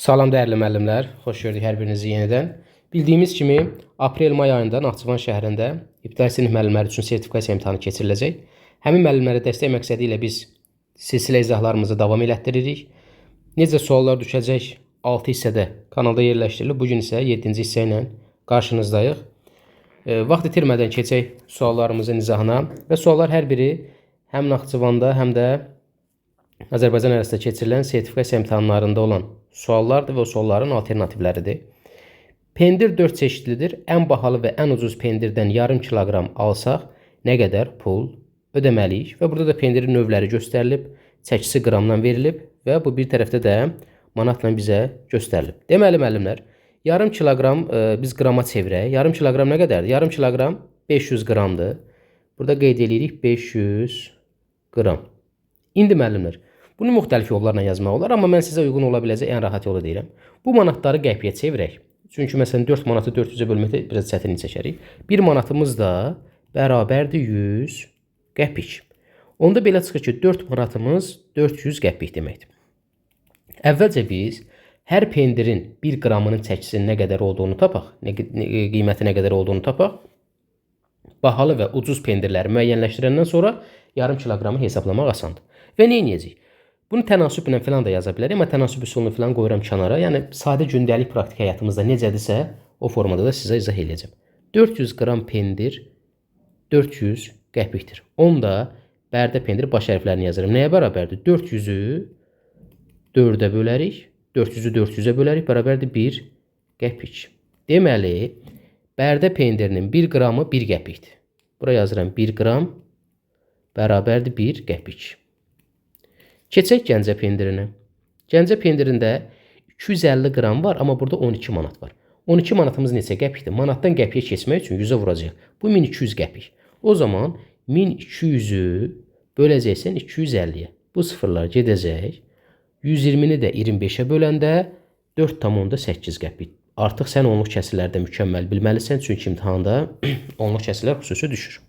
Salam dəyərli müəllimlər, xoş gördük hər birinizi yenidən. Bildiyimiz kimi, aprel-may ayında Naxçıvan şəhərində ibtidai sinif müəllimləri üçün sertifikasiya imtahanı keçiriləcək. Həmin müəllimlərə dəstək məqsədi ilə biz silsilə izahlarımızı davam elətdiririk. Necə suallar düşəcək 6 hissədə kanalda yerləşdirilir. Bugün isə 7-ci hissə ilə qarşınızdayıq. Vaxt itirmədən keçək suallarımızın izahına və suallar hər biri həm Naxçıvanda, həm də Azərbaycan ərazisində keçirilən sertifikasiya imtahanlarında olan suallardır və o sualların alternativləridir. Pendir 4 çeşidlidir. Ən bahalı və ən ucuz pendirdən yarım kiloqram alsaq nə qədər pul ödəməliyik? Və burada da pendirin növləri göstərilib, çəkisi qramdan verilib və bu bir tərəfdə də manatla bizə göstərilib. Deməli müəllimlər, yarım kiloqram biz qrama çevirək. Yarım kiloqram nə qədərdir? Yarım kiloqram 500 qramdır. Burada qeyd edirik 500 qram. İndi müəllimlər, bunu müxtəlif yollarla yazmaq olar, amma mən sizə uyğun ola biləcək ən rahat yolu deyirəm. Bu manatları qəpiyə çevirək. Çünki məsələn 4 manatı 400-ə bölməkdə biraz çətinlik çəkərik. 1 manatımız da bərabərdir 100 qəpik. Onda belə çıxır ki, 4 manatımız 400 qəpik deməkdir. Əvvəlcə biz hər pendirin 1 qramının çəkisinin nə qədər olduğunu tapaq, qiyməti nə qədər olduğunu tapaq. Bahalı və ucuz pendirləri müəyyənləşdirəndən sonra yarım kiloqramı hesablamaq asandır. Və nə edəcəyik? Bunu tənasüblə falan da yaza bilərik, amma tənasüb üsulunu falan qoyuram kənara. Yəni sadə gündəlik praktik həyatımızda necədirsə, o formada da sizə izah edəcəm. 400 qram pendir 400 qəpikdir. Onda Bərdə pendir baş hərflərini yazırım. Nəyə bərabərdir? 400-ü 4-ə bölərik. 400-ü 400-ə bölərik. Bərabərdir 1 qəpik. Deməli, Bərdə pendirinin 1 qramı 1 qəpikdir. Bura yazıram 1 qram bərabərdir 1 qəpik. Keçək Gəncə pendirinə. Gəncə pendirində 250 qram var, amma burada 12 manat var. 12 manatımız neçə qəpikdir? Manatdan qəpiyə keçmək üçün 100-ə vuracaq. Bu 1200 qəpik. O zaman 1200-ü böləcəksən 250-yə. Bu sıfırlar gedəcək. 120-ni də 25-ə böləndə 4,8 qəpik. Artıq sən onluq kəsirlərdə mükəmməl bilməlisən, çünki imtahanda onluq kəsirlər xüsusi düşür.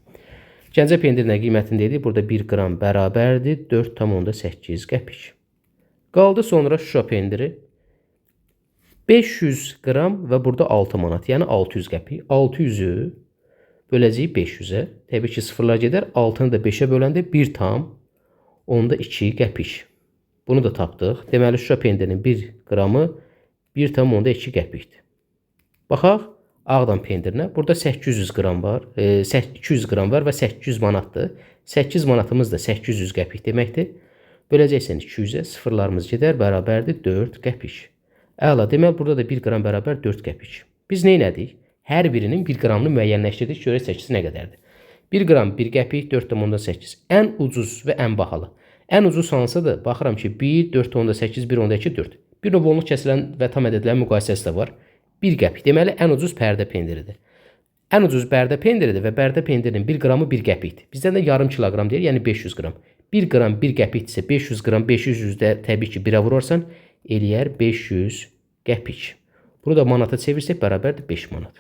Gəncə pendirinə qiymətini dedik. Burada 1 qram bərabərdir 4,8 qəpik. Qaldı sonra Şuşa pendiri. 500 qram və burada 6 manat, yəni 600 qəpik. 600-ü böləcəyik 500-ə. Təbii ki, sıfırlar gedər. 6-nı da 5-ə böləndə 1,2 qəpik. Bunu da tapdıq. Deməli, Şuşa pendirinin 1 qramı 1,2 qəpikdir. Baxaq Ağdam pendirinə. Burada 800 qram var, 200 qram var və 800 manatdır. 8 manatımız da 800 qəpik deməkdir. Böləcəksən 200-ə, sıfırlarımız gedər, bərabərdir 4 qəpik. Əla, deməli burada da 1 qram bərabər 4 qəpik. Biz nə elədik? Hər birinin 1 qramını müəyyənləşdirdik, görək çəkisi nə qədərdir. 1 qram 1 qəpik 4,8. Ən ucuz və ən bahalı. Ən ucuz hansıdır? Baxıram ki, 1, 4,8, 1,2, 4. Bir növ onluq kəsilən və tam ədədlərin müqayisəsi də var. 1 qəpik. Deməli, ən ucuz Bərdə pendiridir. Ən ucuz Bərdə pendiridir və Bərdə pendirinin 1 qramı 1 qəpikdir. Bizdən də yarım kiloqram deyir, yəni 500 qram. 1 qram 1 qəpikdirsə 500 qram 500-də təbii ki 1-ə vurarsan, eləyər 500 qəpik. Bunu da manata çevirsək bərabərdir 5 manat.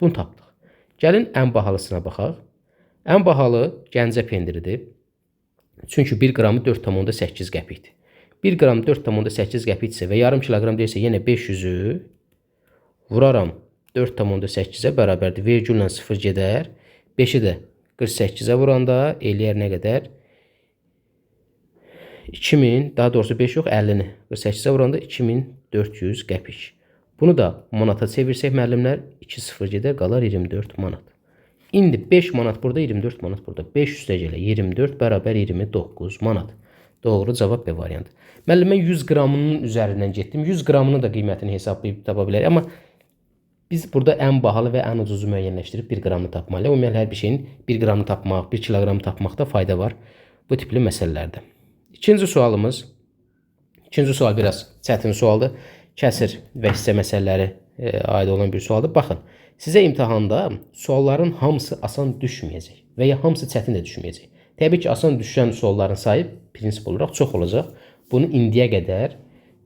Bunu tapdıq. Gəlin ən bahalısına baxaq. Ən bahalı Gəncə pendiridir. Çünki 1 qramı 4,8 qəpikdir. 1 qram 4,8 qəpikdirsə və yarım kiloqram deyirsə yenə 500-ü vuraram 4,8-ə bərabərdir. Vergüllə 0 gedər. 5-i də 48-ə vuranda eləyər nə qədər? 2000, daha doğrusu 5 yox 50-ni 48-ə vuranda 2400 qəpik. Bunu da manata çevirsək müəllimlər 2-0 gedər, qalar 24 manat. İndi 5 manat burada, 24 manat burada. 500 gələ 24 bərabər 29 manat. Doğru cavab B variantı. Müəllim, mən 100 qramının üzərindən getdim. 100 qramını da qiymətini hesablayıb tapa bilərik. Amma biz burada ən bahalı və ən ucuzu müəyyənləşdirib 1 qramını tapmalıyıq. Ümumiyyətlə hər bir şeyin 1 qramını tapmaq, 1 kiloqramı tapmaqda fayda var bu tipli məsələlərdə. İkinci sualımız. İkinci sual biraz çətin sualdır. Kəsir və hissə məsələləri aid olan bir sualdır. Baxın, sizə imtahanda sualların hamısı asan düşməyəcək və ya hamısı çətin də düşməyəcək. Təbii ki, asan düşən sualların sayı prinsip olaraq çox olacaq. Bunu indiyə qədər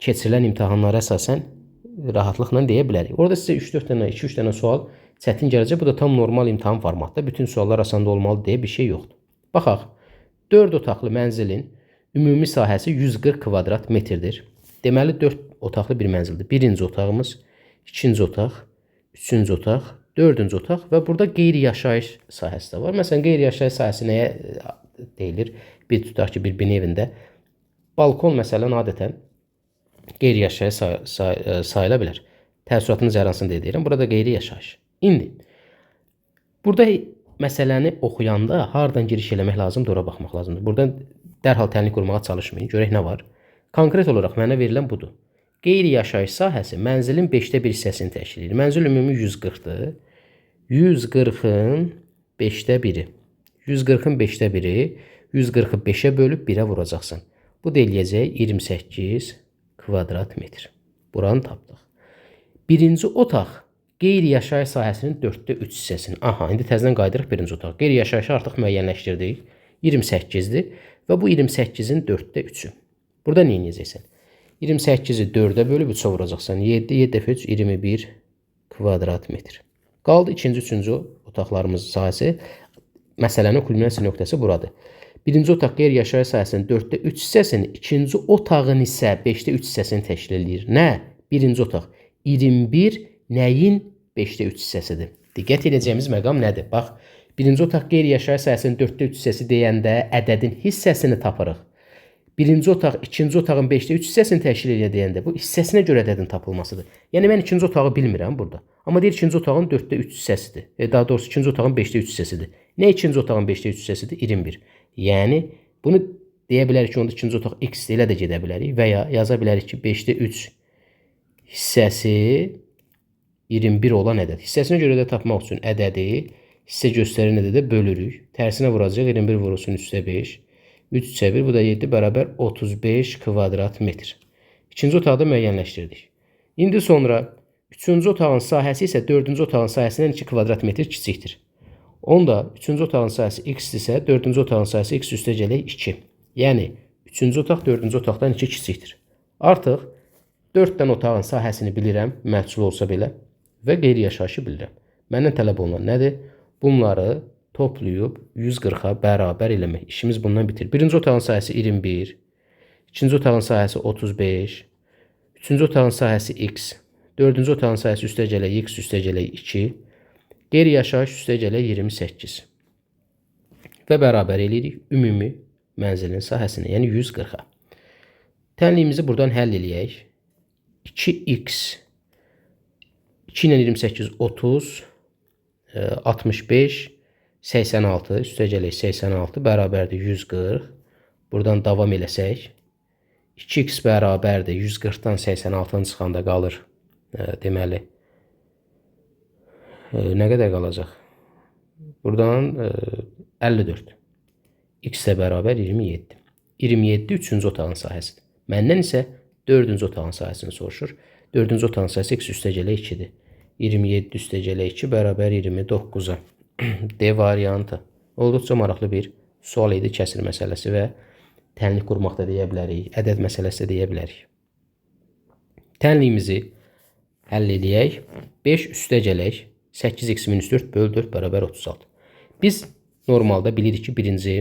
keçirilən imtahanlara əsasən rahatlıqla deyə bilərik. Orada sizə 3-4 dənə, 2-3 dənə sual çətin gələcək. Bu da tam normal imtahan formatda. Bütün suallar asanda olmalı deyə bir şey yoxdur. Baxaq, 4 otaqlı mənzilin ümumi sahəsi 140 kvadrat metrdir. Deməli 4 otaqlı bir mənzildir. Birinci otağımız, ikinci otaq, üçüncü otaq, dördüncü otaq və burada qeyri-yaşayış sahəsi də var. Məsələn, qeyri-yaşayış sahəsi nəyə deyilir? Bir tutaq ki, bir bina evində balkon məsələn adətən qeyri-yaşayış sayıla bilər. Təəssüratınız yaransın deyə deyirəm. Burada qeyri-yaşayış. İndi burada məsələni oxuyanda hardan giriş eləmək lazımdır, ora baxmaq lazımdır. Burada dərhal tənlik qurmağa çalışmayın. Görək nə var? Konkret olaraq mənə verilən budur. Qeyri-yaşayış sahəsi mənzilin 5də 1 hissəsini təşkil edir. Mənzil ümumi 140-dır. 140-ın 5də 1-i. 140-ın 5də 1-i 140-ı 5-ə bölüb 1-ə vuracaqsan. Bu da eləyəcək 28 kvadrat metr. Buranı tapdıq. Birinci otaq qeyri-yaşayış sahəsinin 4də 3 hissəsini. Aha, indi təzədən qayıdırıq birinci otaq. Qeyri-yaşayışı artıq müəyyənləşdirdik. 28-dir və bu 28-in 4də 3-ü. Burada nə edəcəksən? 28-i 4-ə bölüb 3-ə vuracaqsan. 7 dəfə 3, 21 kvadrat metr. Qaldı ikinci, üçüncü otaqlarımız sahəsi. Məsələnin kulminasiya nöqtəsi buradır. Birinci otaq qeyri-yaşayış sahəsinin 4də 3 hissəsini, ikinci otağın isə 5də 3 hissəsini təşkil edir. Nə? Birinci otaq 21 nəyin 5də 3 hissəsidir? Diqqət edəcəyimiz məqam nədir? Bax, birinci otaq qeyri-yaşayış sahəsinin 4də 3 hissəsi deyəndə ədədin hissəsini tapırıq. Birinci otaq, ikinci otağın 5də 3 hissəsini təşkil edir deyəndə bu hissəsinə görə ədədin tapılmasıdır. Yəni mən ikinci otağı bilmirəm burada. Amma deyir ikinci otağın 4də 3 hissəsidir. Daha doğrusu ikinci otağın 5də 3 hissəsidir. Nə ikinci otağın 5də 3 hissəsidir? 21. Yəni bunu deyə bilərik ki, onda ikinci otaq x ilə də gedə bilərik və ya yaza bilərik ki, 5də 3 hissəsi 21 olan ədəd. Hissəsinə görə də tapmaq üçün ədədi hissə göstərən ədədə bölürük. Tərsinə vuracaq 21 vurulsun 3də 5. 3 3-ə 1, bu da 7 bərabər 35 kvadrat metr. İkinci otaqda müəyyənləşdirdik. İndi sonra üçüncü otağın sahəsi isə dördüncü otağın sahəsindən 2 kvadrat metr kiçikdir. Onda üçüncü otağın sahəsi x isə dördüncü otağın sahəsi x üstə gələk 2. Yəni üçüncü otaq dördüncü otaqdan 2 kiçikdir. Artıq 4 dənə otağın sahəsini bilirəm, məhsul olsa belə və qeyri-yaşayışı bilirəm. Məndən tələb olunan nədir? Bunları toplayıb 140-a bərabər eləmək. İşimiz bundan bitir. Birinci otağın sahəsi 21, ikinci otağın sahəsi 35, üçüncü otağın sahəsi x, dördüncü otağın sahəsi üstə gələk x üstə gələk 2, qeyri-yaşayış üstə gələk 28 və bərabər eləyirik ümumi mənzilin sahəsini, yəni 140-a. Tənliyimizi buradan həll eləyək. 2x 2 ilə 28 30 65 86 üstə gələk 86 bərabərdir 140. Buradan davam eləsək 2x bərabərdir 140-dan 86-nı çıxanda qalır. Deməli nə qədər qalacaq? Buradan 54. X də bərabər 27. 27 üçüncü otağın sahəsidir. Məndən isə dördüncü otağın sahəsini soruşur. Dördüncü otağın sahəsi x üstə gələk 2-dir. 27 üstə gələk 2 bərabər 29-a. D variantı. Olduqca maraqlı bir sual idi, kəsir məsələsi və tənlik qurmaq da deyə bilərik, ədəd məsələsi də deyə bilərik. Tənliyimizi həll edək. 5 üstə gələk 8x minus 4 böl 4 bərabər 36. Biz normalda bilirik ki, birinci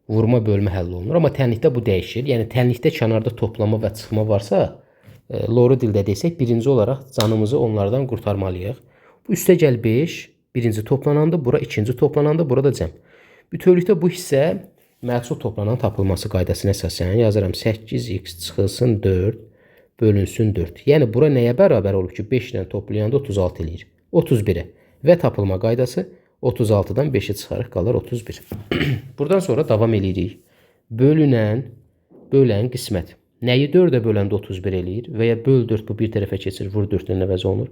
vurma bölmə həll olunur, amma tənlikdə bu dəyişir. Yəni tənlikdə kənarda toplama və çıxma varsa, loru dildə desək, birinci olaraq canımızı onlardan qurtarmalıyıq. Bu üstə gəl 5 birinci toplanandı, bura ikinci toplanandı, burada cəm. Bütövlükdə bu hissə məhsul toplanan tapılması qaydasına əsasən yazıram 8x çıxılsın 4 bölünsün 4. Yəni bura nəyə bərabər olur ki, 5 ilə toplayanda 36 eləyir. 31-ə və tapılma qaydası 36-dan 5-i çıxarıq qalır 31. Buradan sonra davam eləyirik. Bölən qismət. Nəyi 4-ə böləndə 31 eləyir və ya böl 4 bu bir tərəfə keçir, vur 4-ün əvəz olunur.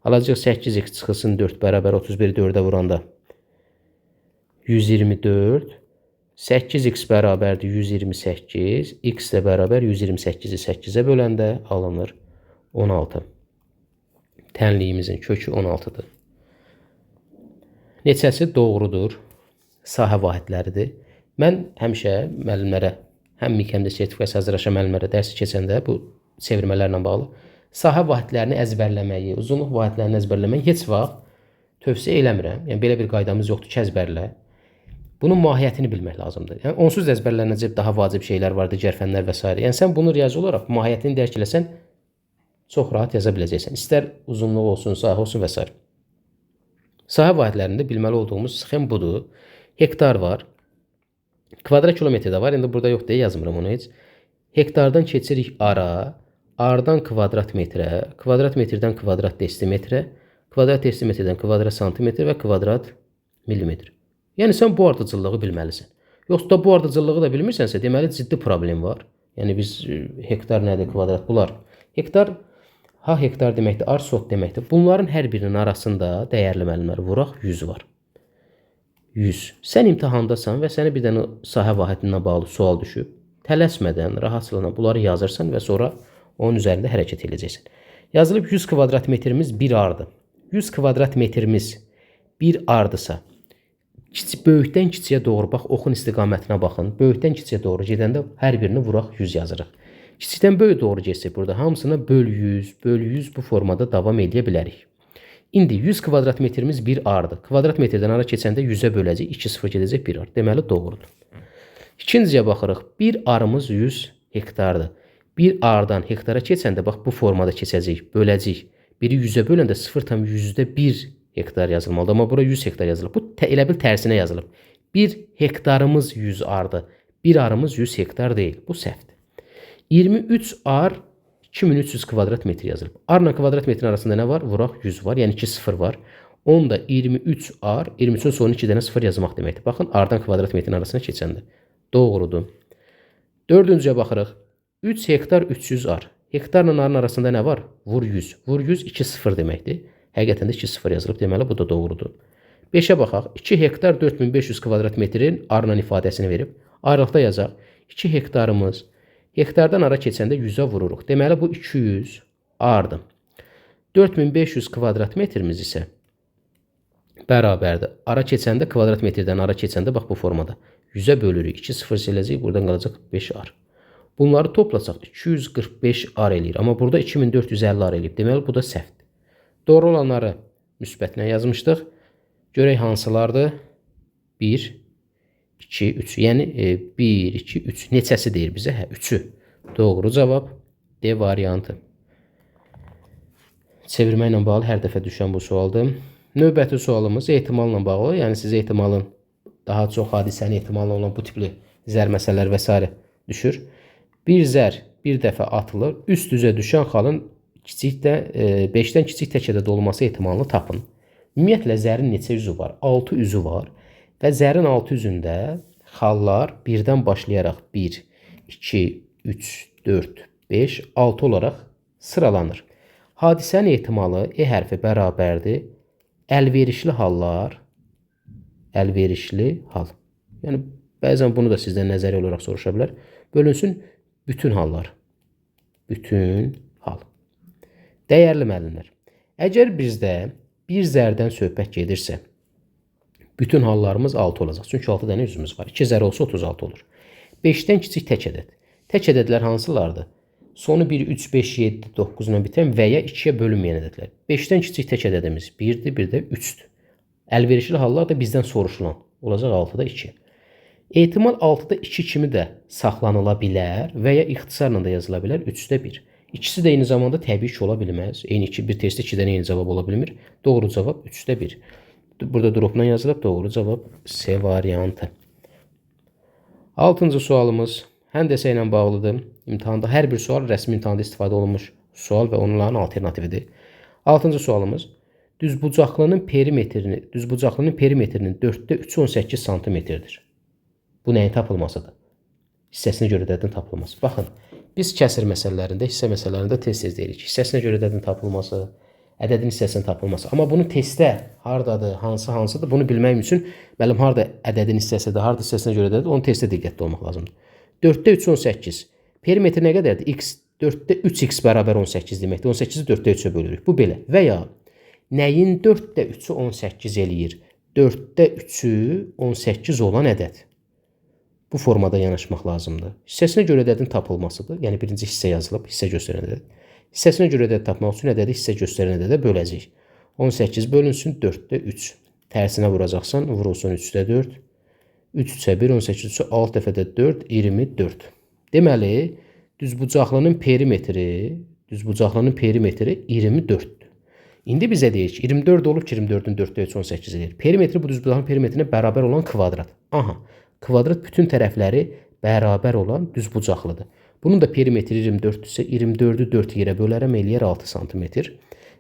Alacaq 8x çıxılsın 4 bərabər 31 4-ə vuranda 124. 8x bərabərdir 128. X də bərabər 128-i 8-ə böləndə alınır 16. Tənliyimizin kökü 16-dır. Neçəsi doğrudur? Sahə vahidləridir. Mən həmişə müəllimlərə, həm MİQ, həm də sertifikasiya hazırlaşan müəllimlərə dərsi keçəndə bu çevirmələrlə bağlı sahə vahidlərini əzbərləməyi, uzunluq vahidlərini əzbərləməyi heç vaxt tövsiyə eləmirəm. Yəni belə bir qaydamız yoxdur ki, əzbərlə. Bunun mahiyyətini bilmək lazımdır. Yəni onsuz da əzbərlənəcək daha vacib şeylər var, digər fənlər və s. Yəni sən bunu riyazi olaraq mahiyyətini dərk eləsən çox rahat yaza biləcəksən. İstər uzunluq olsun, sahə olsun və s. Sahə vahidlərində bilməli olduğumuz sxem budur. Hektar var. Kvadrat kilometr də var. İndi burada yox deyə yazmıram onu heç. Hektardan keçirik ara, ardan kvadrat metrə, kvadrat metrdən kvadrat desimetrə, kvadrat desimetrdən kvadrat santimetr və kvadrat millimetr. Yəni sən bu ardıcıllığı bilməlisən. Yoxsa da bu ardıcıllığı da bilmirsənsə, deməli ciddi problem var. Yəni biz hektar nədir, kvadrat bunlar. Hektar hektar deməkdir, ar sot deməkdir. Bunların hər birinin arasında dəyərli müəllimlər vuraq 100 var. 100. Sən imtahandasan və sənə bir dənə sahə vahidindən bağlı sual düşüb. Tələsmədən, rahatçılıqla bunları yazırsan və sonra onun üzərində hərəkət edəcəksən. Yazılıb 100 kvadrat metrimiz 1 ardır. 100 kvadrat metrimiz 1 ardısa, böyükdən kiçiyə doğru bax, oxun istiqamətinə baxın. Böyükdən kiçiyə doğru gedəndə hər birini vuraq 100 yazırıq. Kiçikdən böyük doğru geçsək burada hamısına böl 100 bu formada davam edə bilərik. İndi 100 kvadrat metrimiz 1 ardır. Kvadrat metrdən ara keçəndə 100-ə böləcək, 2 sıfır gedəcək 1 ar. Deməli doğrudur. İkinciyə baxırıq. 1 arımız 100 hektardır. 1 ardan hektara keçəndə bax bu formada keçəcək, böləcək. Biri 100-ə böləndə 0,100-də 1 hektar yazılmalıdır. Amma bura 100 hektar yazılıb. Bu elə bil tərsinə yazılıb. 1 hektarımız 100 ardır. 1 arımız 100 hektar deyil. Bu səhvdir. 23 ar 2300 kvadrat metr yazılıb. Arla kvadrat metrin arasında nə var? Vuraq 100 var. Yəni 2 sıfır var. Onda 23 ar, 23-ün sonu 2 dənə sıfır yazmaq deməkdir. Baxın, ardan kvadrat metrin arasına keçəndə. Doğrudur. Dördüncüyə baxırıq. 3 hektar 300 ar. Hektarla arın arasında nə var? Vur 100. Vur 100 2 sıfır deməkdir. Həqiqətən də 2 sıfır yazılıb. Deməli, bu da doğrudur. 5-ə baxaq. 2 hektar 4500 kvadrat metrin arla ifadəsini verib. Ayrılıqda yazaq. 2 hektarımız hektardan ara keçəndə 100-ə vururuq. Deməli, bu 200 ardır. 4500 kvadrat metrimiz isə bərabərdir. Ara keçəndə, kvadrat metrdən ara keçəndə, bax bu formada. 100-ə bölürük. 2 sıfır siləcək, buradan qalacaq 5 ar. Bunları toplasaq 245 ar eləyir. Amma burada 2450 ar eləyib. Deməli, bu da səhvdir. Doğru olanları müsbətlə yazmışdıq. Görək hansılardır? 1, 2, 3. Yəni 1, 2, 3. Neçəsi deyir bizə? Hə, 3-ü. Doğru cavab D variantı. Çevirmə ilə bağlı hər dəfə düşən bu sualdır. Növbəti sualımız ehtimalla bağlı. Yəni siz ehtimalın daha çox hadisənin ehtimalı olan bu tipli zər məsələlər və s. düşür. Bir zər bir dəfə atılır. Üst üzə düşən xalın 5-dən kiçik tək ədəd olması ehtimalını tapın. Ümumiyyətlə zərin neçə üzü var? 6 üzü var. Və zərin 6 üzündə xallar 1-dən başlayaraq 1, 2, 3, 4, 5, 6 olaraq sıralanır. Hadisənin ehtimalı E hərfi bərabərdir. Əlverişli hallar, əlverişli hal. Yəni, bəzən bunu da sizdən nəzəri olaraq soruşa bilər. Bölünsün bütün hallar. Bütün hal. Dəyərli müəllimlər, əgər bizdə bir zərdən söhbət gedirsə, bütün hallarımız 6 olacaq. Çünki 6 dənə üzümüz var. 2 zər olsa 36 olur. 5-dən kiçik tək ədəd. Tək ədədlər hansılardır? Sonu 1, 3, 5, 7, 9 ilə bitən və ya 2-yə bölünməyən ədədlər. 5-dən kiçik tək ədədimiz 1-dir, bir də 3-dür. Əlverişli hallar da bizdən soruşulan. Olacaq 6-da 2. Ehtimal 6-da 2 kimi də saxlanıla bilər və ya ixtisarla da yazıla bilər 3-də 1. İkisi də eyni zamanda təbii ki, ola bilməz. Eyni 2, bir testdə 2-dən eyni cavab ola bilmir. Doğru cavab 3-də 1. Burada dropla yazılıb. Doğru cavab C variantı. 6-cı sualımız həndəsə ilə bağlıdır. İmtahanda hər bir sual rəsmi imtahanda istifadə olunmuş sual və onların alternatividir. 6-cı sualımız düzbucaqlının perimetrinin 4-də 3 18 santimetrdir. Bu nəyin tapılmasıdır? Hissəsinə görə dədin tapılması. Baxın, biz kəsir məsələlərində, hissə məsələlərində test deyirik. Hissəsinə görə dədin tapılması, ədədin hissəsinin tapılması. Amma bunu testdə hardadır, hansıdır, bunu bilmək üçün müəllim harda ədədin hissəsidir, harda hissəsinə görə dədin, onun testdə diqqətli olmaq lazımdır. 4-də 3 18. Perimetr nə qədərdir? X 4-də 3x bərabər 18 deməkdir. 18-i 4-də 3-ə bölürük. Bu belə. Və ya nəyin 4-də 3-ü 18 eləyir? 4-də 3-ü 18 olan ədəd. Bu formada yanaşmaq lazımdır. Hissəsinə görə ədədin tapılmasıdır. Yəni birinci hissə yazılıb, hissə göstərən ədəd. Hissəsinə görə ədəd tapmaq üçün ədədi hissə göstərən ədədə böləcəyik. 18 bölünsün 4-də 3. Tərsinə vuracaqsan, vurulsun 3-də 4. 3 3-ə 1, 18 3-ə 6 dəfə də 4, 24. Deməli, düzbucaqlının perimetri 24-dür. İndi bizə deyir ki, 24 olub ki, 24-ün 4-də 3 18 edir. Perimetri bu düzbucağın perimetrinə bərabər olan kvadrat. Aha, kvadrat bütün tərəfləri bərabər olan düzbucaqlıdır. Bunun da perimetri 24-dürsə, 24-ü 4 yerə bölərəm, eləyər 6 sm.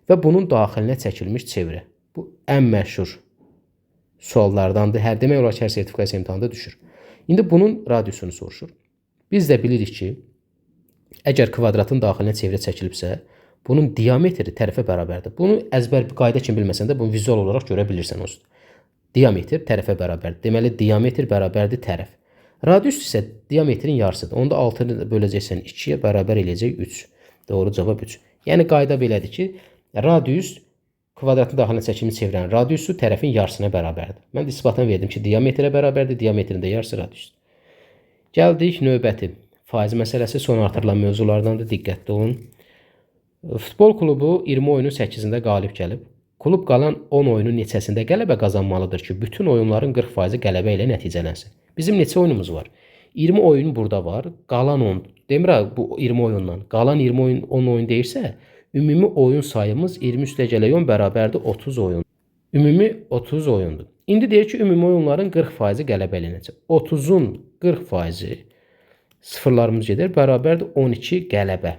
Və bunun daxilinə çəkilmiş çevrə. Bu ən məşhur suallardandır. Hər demək olar ki, hər sertifikasiya imtahanında düşür. İndi bunun radiusunu soruşur. Biz də bilirik ki, əgər kvadratın daxilinə çevrə çəkilibsə, bunun diametri tərəfə bərabərdir. Bunu əzbər qayda kimi bilməsən də bunu vizual olaraq görə bilirsən onsuz. Diametr tərəfə bərabərdir. Deməli, diametr bərabərdir tərəf. Radius isə diametrin yarısıdır. Onda 6-nı böləcəksən 2-yə bərabər eləyəcək 3. Doğru cavab 3. Yəni qayda belədir ki, radius kvadratın daxilinə çəkilmiş çevrənin radiusu tərəfin yarısına bərabərdir. Mən də isbatını verdim ki, diametrə bərabərdir, diametrin də yarısı radiusdur. Gəldik növbəti faiz məsələsi, son artırılan mövzulardan da diqqətli olun. Futbol klubu 20 oyunun 8-də qalib gəlib. Klub qalan 10 oyunun neçəsində qələbə qazanmalıdır ki, bütün oyunların 40% qələbə ilə nəticələnsin. Bizim neçə oyunumuz var? 20 oyun burada var. Qalan 10. Demirəm bu 20 oyundan. Qalan 20 oyun 10 oyun deyirsə, ümumi oyun sayımız 20 üstə gələ 10 bərabərdir 30 oyun. Ümumi 30 oyundur. İndi deyir ki, ümumi oyunların 40% qələbə elənəcək. 30-un 40% sıfırlarımız gedir, bərabərdir 12 qələbə.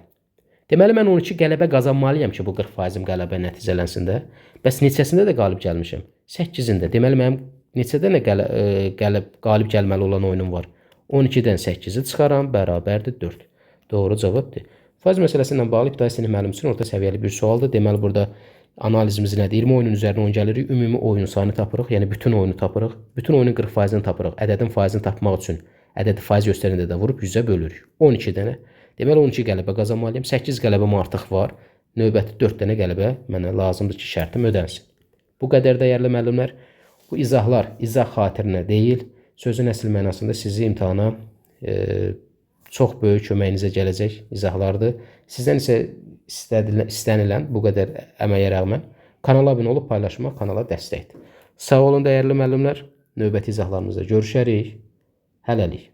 Deməli, mən 12 qələbə qazanmalıyam ki, bu 40%im qələbə nəticələnsin də. Bəs neçəsində də qalib gəlmişəm? 8-ində. Deməli, mənim neçədə nə qalib gəlməli olan oyunum var? 12-dən 8-i çıxaram, bərabərdir 4. Doğru cavabdır. Faiz məsələsi ilə bağlı ibtidai sinif müəllimi üçün orta səviyyəli bir sualdır. Deməli, burada analizimiz nədir? 20 oyunun üzərinə 10 gəlirik, ümumi oyun sayını tapırıq, yəni bütün oyunu tapırıq. Bütün oyunun 40%-ni tapırıq. Ədədin faizini tapmaq üçün ədədi faiz göstərəndə də vurub 100-ə bölürük. 12 dənə. Deməli, 12 qələbə qazanmalıyım. 8 qələbəm artıq var. Növbəti 4 dənə qələbə mənə lazımdır ki, şərtim ödənsin. Bu qədər dəyərli müəllimlər. Bu izahlar izah xatirinə deyil, sözün əsl mənasında sizi imtahana çox böyük köməyinizə gələcək izahlardır. Sizdən isə istənilən bu qədər əməyə rəğmən kanala abunə olub paylaşmaq kanala dəstəkdir. Sağ olun dəyərli müəllimlər. Növbəti izahlarımızda görüşərik. Hələlik.